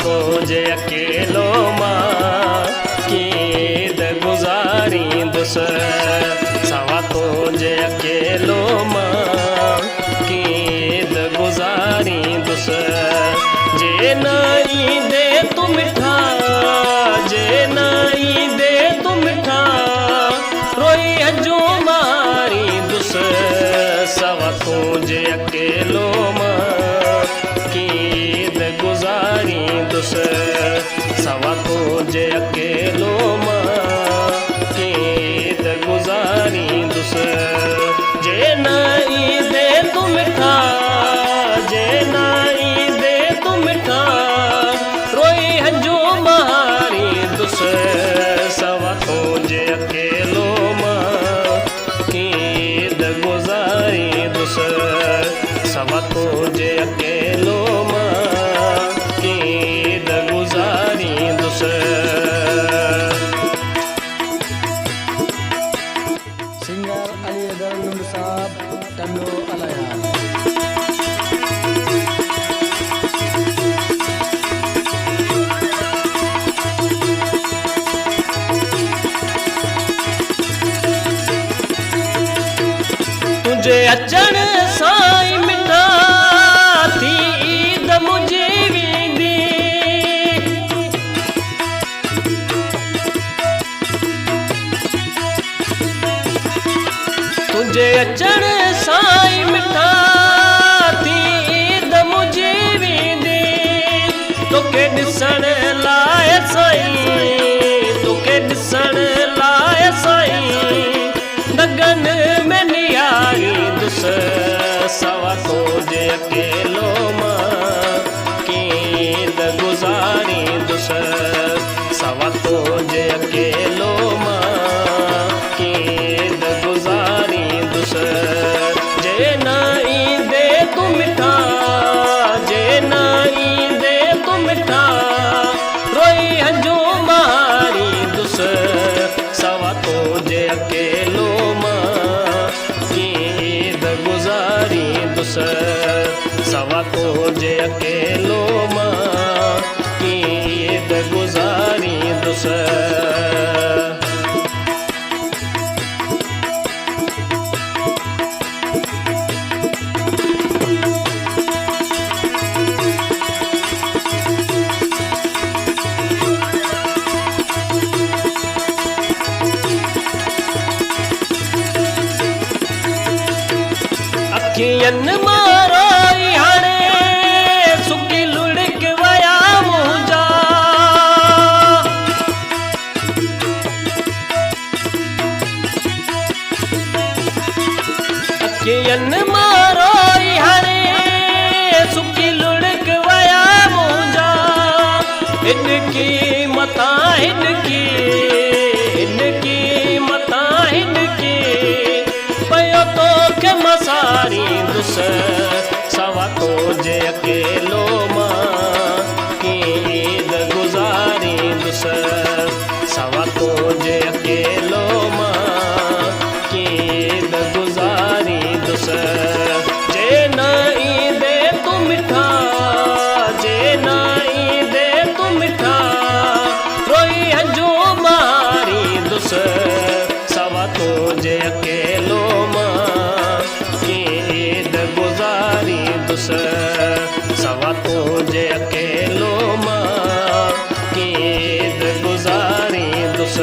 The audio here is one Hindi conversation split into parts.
तो जे अकेलो मां कीद गुजारी दुस सवा तो जे अकेलो मां कीद गुजारी दुस जे नाई दे तू मिठा जे नाई दे तू मिठा रोई अजो मारी दुस सवा तो जे अकेलो मां कीद गुजारी दुस सवा तो जे अकेलो मां कीद गुजारी दुस जे नाई दे तू मिठा जे नाई दे तू मिठा रोई हजो मारी दुस सवा तो जे अकेलो मां कीद गुजारी दुस सवा तो जे अकेलो मां कीद गुजारी दुस। सिंगर अली दरलुंड साहब टंडो अलया। तुझे अचण साई मिठा थी ईद मुझे वेंदी तुझे अचण साई मिठा थी ईद मुझे वेंदी तोखे ॾिसण लाइ साईं तोखे ॾिसण लाइ साईं दगन में नियारी दुस सवा तो जे अकेलो मां कीद गुजारी दुस सवा तो जे अकेलो मां कीद गुजारी दुस जे नाई दे तू मिठा जे नाई दे तू मिठा रोई हजो मारी दुस सवा तो जे अकेलो गुजारी दुस सवा तो जे अकेलो मां कीद गुजारी दुस। अखियन मारोई हाणे सुकी लुढ़क वया मुंहिंजा अखियन मारोई हाणे सुकी लुढ़क वया मुंहिंजा हिनकी मता हिनकी मता हिनकी पयो तोखे मसारी दुस सवा तो जे अकेलो मां कीद गुजारी दुस सवा तो जे अकेलो मां कीद गुजारी दुस जे नाई दे तू मिठा जे नाई दे तू मिठा रोई हजो मारी दुस सवा तो जे अकेलो गुजारी दुस सवा तो जे अकेलो मां कीद गुजारी दुस।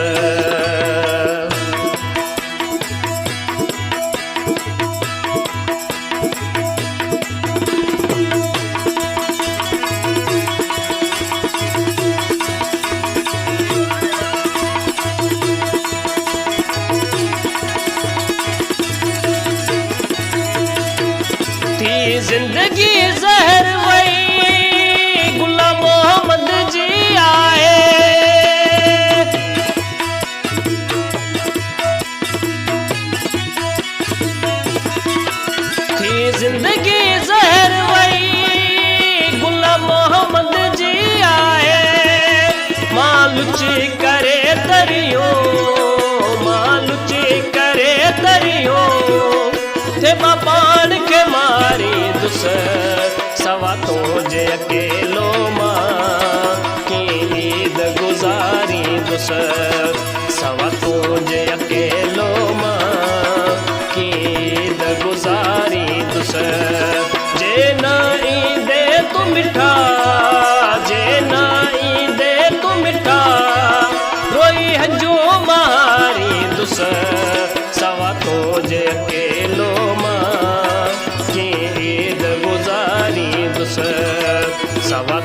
जिंदगी जहर वही गुलाम मोहम्मद जी आए थी जिंदगी जहर वही गुलाम मोहम्मद जी आए मालुची करे तरियो मालुची करे तरियो थे पाण के मारी दुस सवा तो जे अकेलो मां सवा तुझे अकेलो मां कीद गुजारी दुस जे नाई दे तू मिठा जे नाई दे तू मिठा रोई हजो मारी दुस सवा तुझे अकेलो मां कीद गुजारी दुस सवा